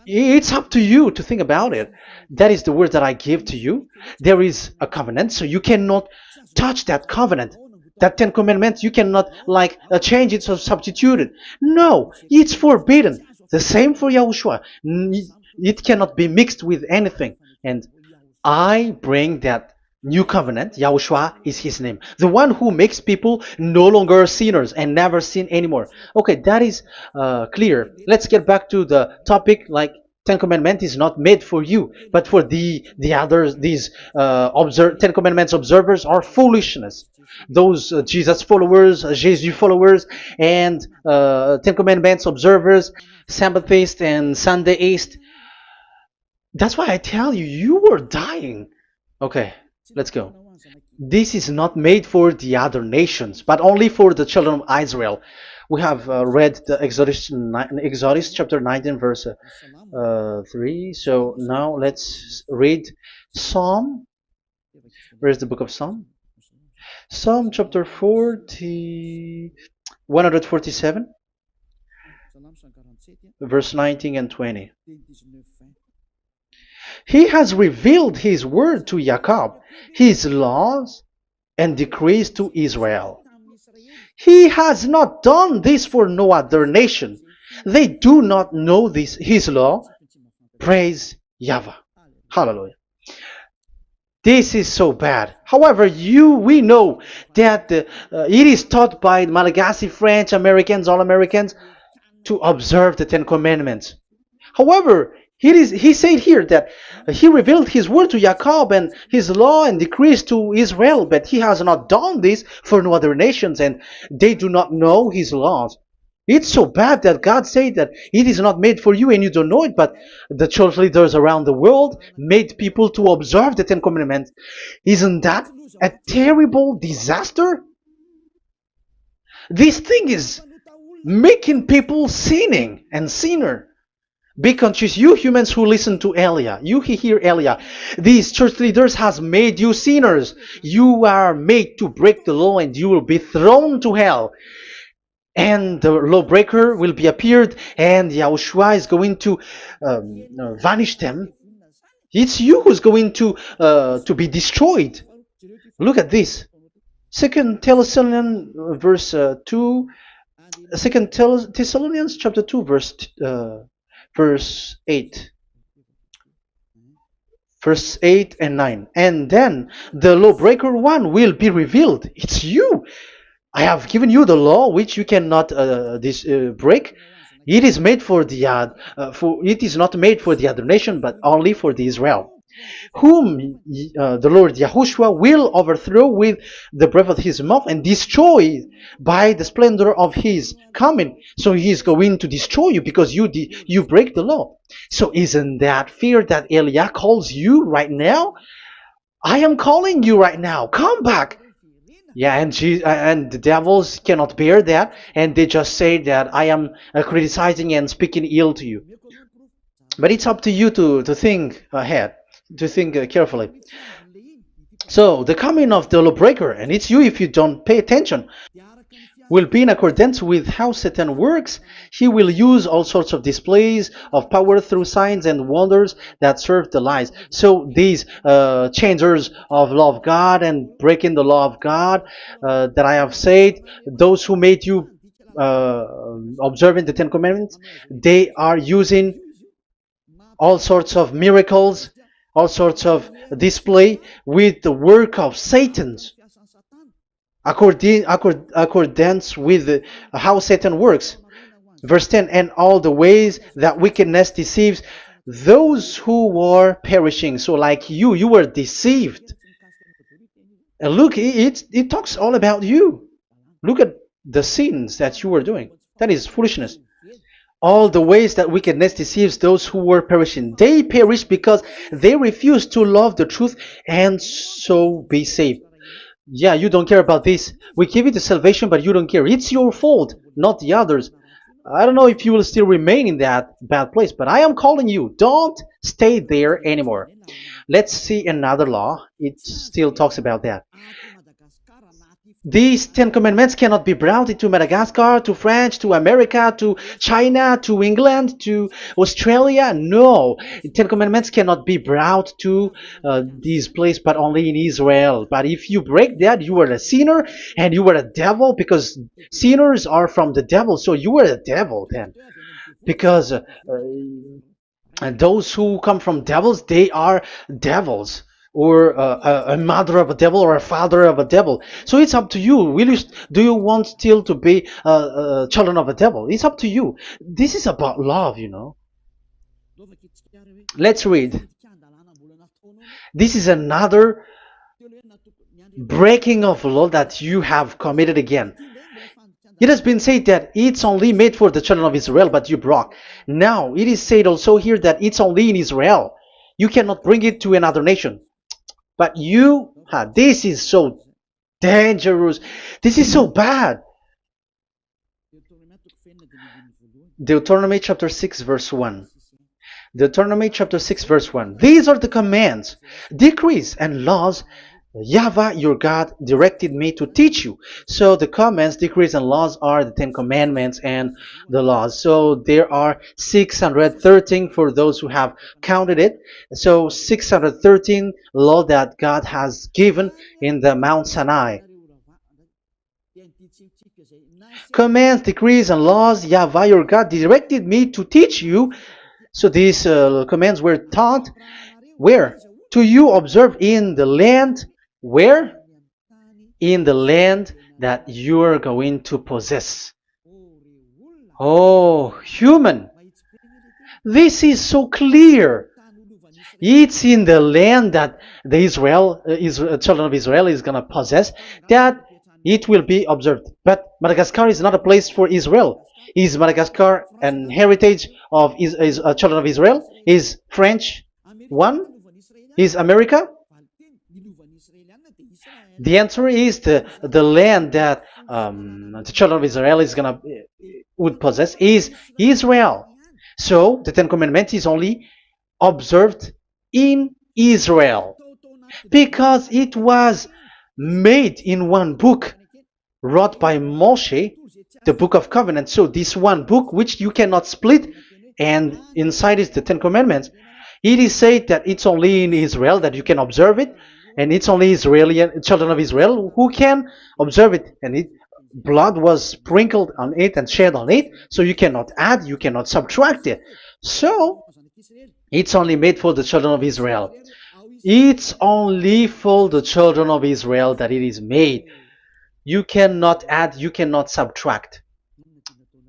It's up to you to think about it. That is the word that I give to you. There is a covenant, so you cannot touch that covenant. That Ten Commandments, you cannot change it or substitute it. No, it's forbidden. The same for Yahushua. It cannot be mixed with anything. And I bring that new covenant. Yahushua is his name. The one who makes people no longer sinners and never sin anymore. Okay, that is clear. Let's get back to the topic. Ten Commandments is not made for you, but for the others. These Ten Commandments observers are foolishness. Those Jesus followers, Jesus followers, and Ten Commandments observers, Sabbathists and Sundayist. That's why I tell you, you are dying. Okay, let's go. This is not made for the other nations, but only for the children of Israel. We have read the Exodus chapter 19 verse 3. So now let's read Psalm. Where's the book of Psalm? Psalm chapter 147, verse 19 and 20. He has revealed his word to Jacob, his laws and decrees to Israel. He has not done this for no other nation. They do not know this, his law. Praise YAHVAH. Hallelujah. This is so bad. However, we know that it is taught by Malagasy, French, Americans, all Americans, to observe the Ten Commandments. However, he said here that he revealed his word to Jacob and his law and decrees to Israel, but he has not done this for no other nations, and they do not know his laws. It's so bad that God said that it is not made for you and you don't know it, but the church leaders around the world made people to observe the Ten Commandments. Isn't that a terrible disaster? This thing is making people sinning and sinner. Be conscious, you humans who listen to Elia, you hear Elia. These church leaders has made you sinners. You are made to break the law and you will be thrown to hell. And the lawbreaker will be appeared, and Yahushua is going to vanish them. It's you who's going to be destroyed. Look at this. Second Thessalonians verse 2. Second Thessalonians chapter 2 verse 8. Verse 8 and 9. And then the lawbreaker one will be revealed. It's you. I have given you the law which you cannot break. It is made for the it is not made for the other nation, but only for the Israel, whom the Lord Yahushua will overthrow with the breath of his mouth and destroy by the splendor of his coming. So he is going to destroy you because you break the law. So isn't that fear that Elia calls you right now? I am calling you right now. Come back. Yeah, and the devils cannot bear that, and they just say that I am criticizing and speaking ill to you. But it's up to you to think ahead, to think carefully. So the coming of the lawbreaker, and it's you if you don't pay attention, will be in accordance with how Satan works. He will use all sorts of displays of power through signs and wonders that serve the lies. So these changers of law of God and breaking the law of God that I have said, those who made you observing the Ten Commandments, they are using all sorts of miracles, all sorts of display with the work of Satan's accordance with how Satan works. Verse 10, and all the ways that wickedness deceives those who were perishing. So like you were deceived. And look, it talks all about you. Look at the sins that you were doing. That is foolishness. All the ways that wickedness deceives those who were perishing. They perish because they refuse to love the truth and so be saved. Yeah, you don't care about this. We give you the salvation, but you don't care. It's your fault, not the others. I don't know if you will still remain in that bad place, but I am calling you. Don't stay there anymore. Let's see another law. It still talks about that. These Ten Commandments cannot be brought into Madagascar, to France, to America, to China, to England, to Australia. No, Ten Commandments cannot be brought to these places, but only in Israel. But if you break that, you are a sinner and you are a devil, because sinners are from the devil. So you are a devil then, because and those who come from devils, they are devils, or a mother of a devil, or a father of a devil. So it's up to you. Do you want still to be children of a devil? It's up to you. This is about love, you know. Let's read. This is another breaking of law that you have committed again. It has been said that it's only made for the children of Israel, but you broke. Now, it is said also here that it's only in Israel. You cannot bring it to another nation. But this is so dangerous. This is so bad. Deuteronomy chapter 6 verse 1. Deuteronomy chapter 6 verse 1. These are the commands, decrees, and laws YAHVAH your God directed me to teach you. So the commands, decrees, and laws are the Ten Commandments and the laws. So there are 613 for those who have counted it. So 613 law that God has given in the Mount Sinai. Commands, decrees, and laws YAHVAH your God directed me to teach you. So these commands were taught where? To you observe in the land. Where? In the land that you are going to possess. Oh, human. This is so clear. It's in the land that the children of Israel is going to possess, that it will be observed. But Madagascar is not a place for Israel. Is Madagascar an heritage of children of Israel? Is French one? Is America? The answer is the land that the children of Israel would possess is Israel. So the Ten Commandments is only observed in Israel, because it was made in one book wrote by Moshe, the Book of Covenant. So this one book, which you cannot split, and inside is the Ten Commandments. It is said that it's only in Israel that you can observe it, and it's only children of Israel who can observe it. And blood was sprinkled on it and shed on it, so you cannot add, you cannot subtract it. So it's only made for the children of Israel. It's only for the children of Israel that it is made. You cannot add, you cannot subtract.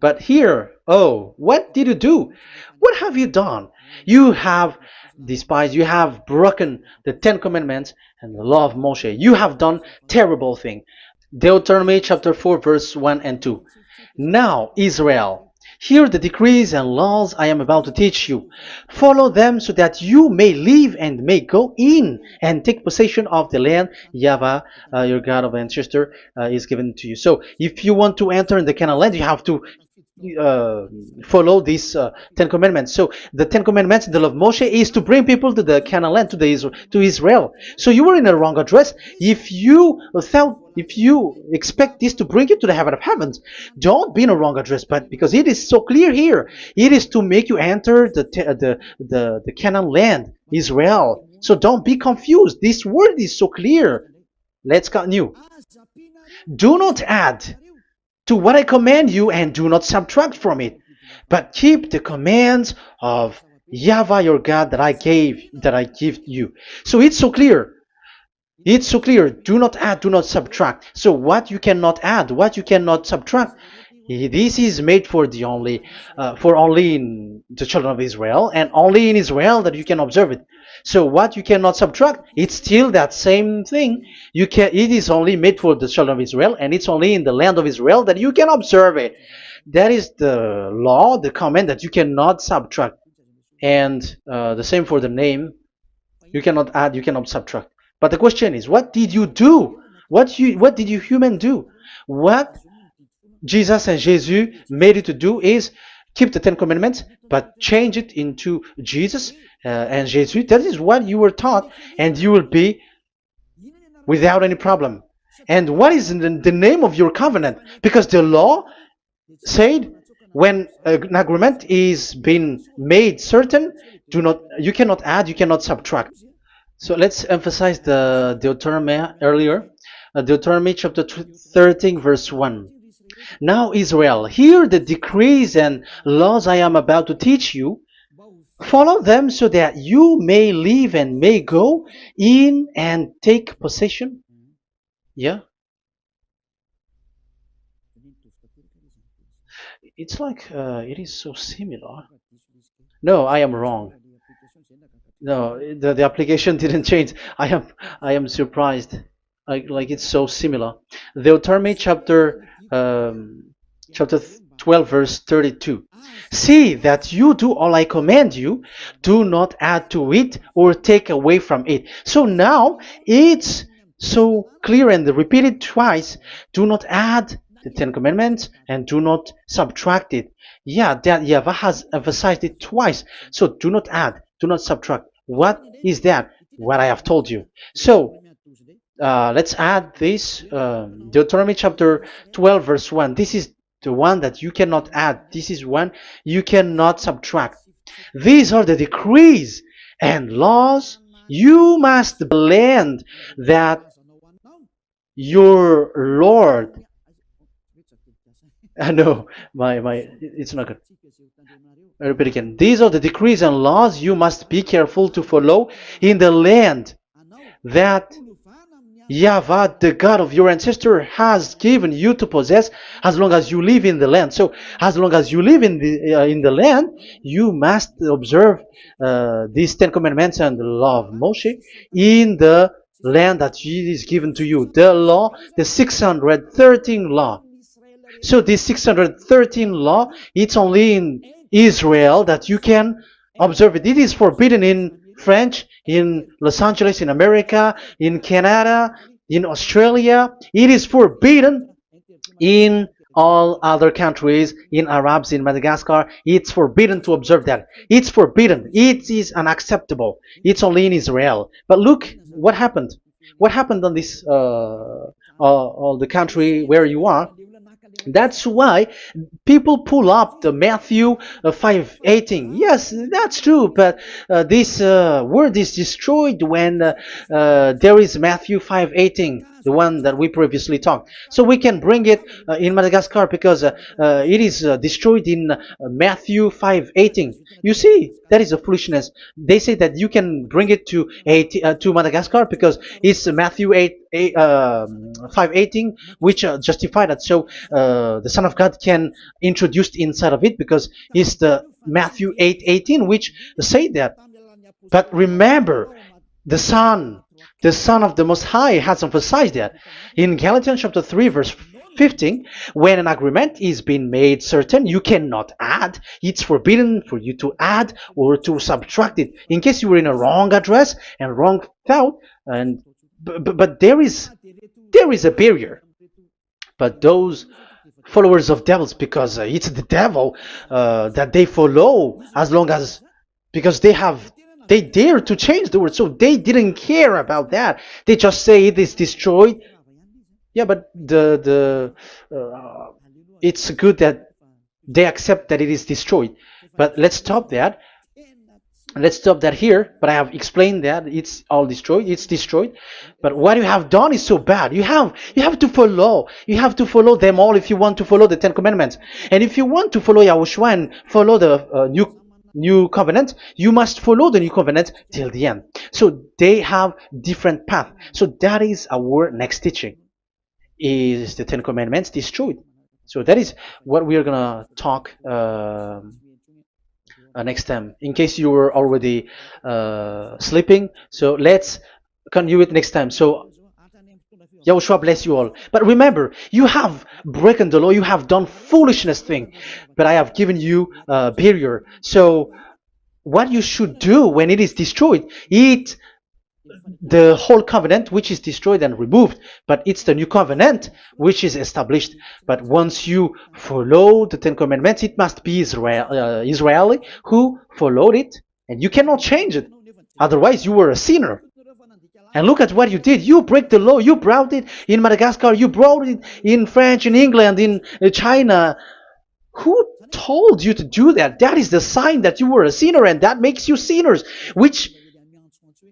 But here, what did you do? What have you done? You have despised, you have broken the Ten Commandments and the law of Moshe. You have done terrible thing. Deuteronomy chapter 4 verse 1 and 2. Now, Israel, hear the decrees and laws I am about to teach you. Follow them so that you may live and may go in and take possession of the land YAHVAH, your God of ancestor, is given to you. So if you want to enter in the Canaan land, you have to follow these Ten Commandments. So the Ten Commandments, the law of Moshe, is to bring people to the Canaan land, to Israel. So you were in the wrong address. If you expect this to bring you to the heaven of heavens, don't be in a wrong address. But because it is so clear here, it is to make you enter the Canaan land, Israel. So don't be confused. This word is so clear. Let's continue. Do not add. to what I command you, and do not subtract from it, but keep the commands of Yahweh your God that I give you. So it's so clear. It's so clear. Do not add, do not subtract. So what you cannot add, what you cannot subtract, this is made for only in the children of Israel, and only in Israel that you can observe it. So what you cannot subtract, it's still that same thing. You can. It is only made for the children of Israel, and it's only in the land of Israel that you can observe it. That is the law, the command that you cannot subtract, and the same for the name. You cannot add, you cannot subtract. But the question is, what did you do? What did you human do? What Jesus and Jesus made you to do is keep the Ten Commandments, but change it into Jesus and Jesus. That is what you were taught, and you will be without any problem. And what is the name of your covenant? Because the law said when an agreement is being made certain, you cannot add, you cannot subtract. So let's emphasize the Deuteronomy earlier. Deuteronomy chapter 13, verse 1. Now, Israel, hear the decrees and laws I am about to teach you. Follow them so that you may live and may go in and take possession. Yeah? It's like it is so similar. No, I am wrong. No, the application didn't change. I am surprised. Like it's so similar. Deuteronomy chapter 12 verse 32. See that you do all I command you. Do not add to it or take away from it. So now it's so clear and repeated twice. Do not add the Ten Commandments and do not subtract it. Yeah, that Yahweh has emphasized it twice. So do not add, do not subtract. What is that? What I have told you. So let's add this Deuteronomy chapter 12 verse 1. This is the one that you cannot add. This is one you cannot subtract. These are the decrees and laws you must land that your Lord. No, it's not good. I repeat again. These are the decrees and laws you must be careful to follow in the land that Yahweh, the God of your ancestor, has given you to possess as long as you live in the land. So, as long as you live in the land, you must observe these Ten Commandments and the law of Moshe in the land that is given to you. The law, the 613 law. So this 613 law, it's only in Israel that you can observe it. It is forbidden in French, in Los Angeles, in America, in Canada, in Australia. It is forbidden in all other countries, in Arabs, in Madagascar. It's forbidden to observe that. It's forbidden. It is unacceptable. It's only in Israel. But look what happened. What happened on this, the country where you are? That's why people pull up the Matthew 5:18. Yes, that's true, but this word is destroyed when there is Matthew 5:18, the one that we previously talked. So we can bring it in Madagascar because it is destroyed in Matthew 5:18. You see, that is a foolishness. They say that you can bring it to Madagascar because it's Matthew 5:18, which justify that. So the Son of God can introduce inside of it because it's the Matthew 8:18 which say that. But remember, the Son of the Most High has emphasized that in Galatians chapter 3 verse 15, when an agreement is being made certain, you cannot add. It's forbidden for you to add or to subtract it. In case you were in a wrong address and wrong thought, but there is a barrier. But those followers of devils, because it's the devil that they follow, as long as because they dare to change the word, so they didn't care about that. They just say it is destroyed. Yeah, but it's good that they accept that it is destroyed. But let's stop that. Let's stop that here, but I have explained that it's all destroyed, it's destroyed. But what you have done is so bad. You have to follow them all if you want to follow the Ten Commandments. And if you want to follow Yahushua and follow the new covenant, you must follow the new covenant till the end. So they have different path. So that is our next teaching, is the Ten Commandments destroyed. So that is what we are gonna talk next time, in case you were already sleeping. So let's continue it next time. So Yahushua bless you all. But remember, you have broken the law, you have done foolishness thing, but I have given you a barrier. So what you should do when it is destroyed, it the whole covenant which is destroyed and removed, but it's the new covenant which is established. But once you follow the Ten Commandments, it must be Israeli who followed it, and you cannot change it. Otherwise, you were a sinner. And look at what you did. You break the law. You brought it in Madagascar. You brought it in France, in England, in China. Who told you to do that? That is the sign that you were a sinner, and that makes you sinners, which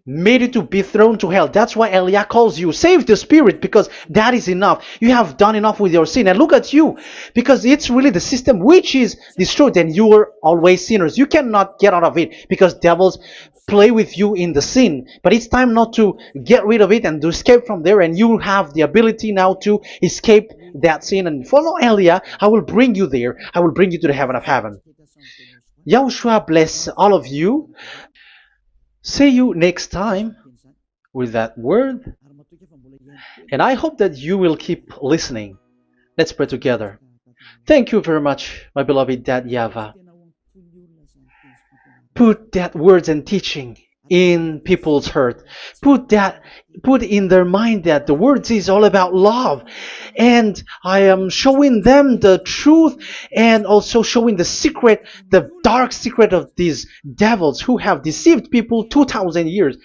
made you to be thrown to hell. That's why Elia calls you, save the spirit, because that is enough. You have done enough with your sin. And look at you, because it's really the system which is destroyed, and you were always sinners. You cannot get out of it because devils play with you in the sin. But it's time not to get rid of it and to escape from there, and you have the ability now to escape that sin and follow Elia. I will bring you there. I will bring you to the heaven of heaven. Yahushua bless all of you. See you next time with that word. And I hope that you will keep listening. Let's pray together. Thank you very much, my beloved Dad YAHVAH. Put that words and teaching in people's heart. Put in their mind that the words is all about love. And I am showing them the truth, and also showing the secret, the dark secret of these devils who have deceived people 2,000 years.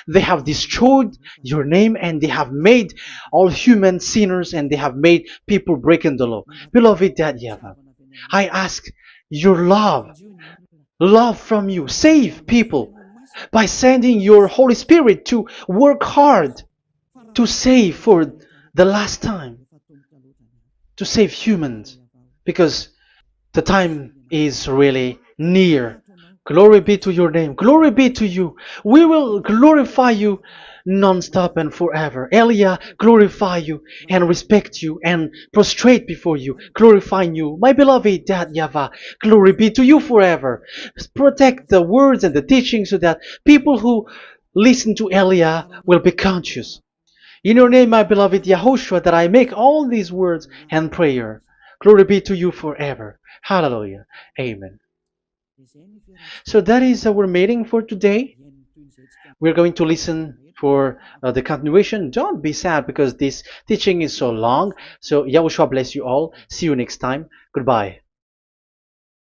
They have destroyed your name, and they have made all human sinners, and they have made people breaking the law. Beloved Dad YAHVAH, I ask your love from you. Save people by sending your Holy Spirit to work hard to save for the last time, to save humans, because the time is really near. Glory be to your name. Glory be to you. We will glorify you non-stop and forever. Elia, glorify you and respect you and prostrate before you, glorifying you. My beloved Dad YAHVAH, glory be to you forever. Protect the words and the teaching so that people who listen to Elia will be conscious. In your name, my beloved Yahushua, that I make all these words and prayer. Glory be to you forever. Hallelujah. Amen. So that is our meeting for today. We're going to listen for the continuation. Don't be sad because this teaching is so long. So Yahushua bless you all. See you next time. Goodbye.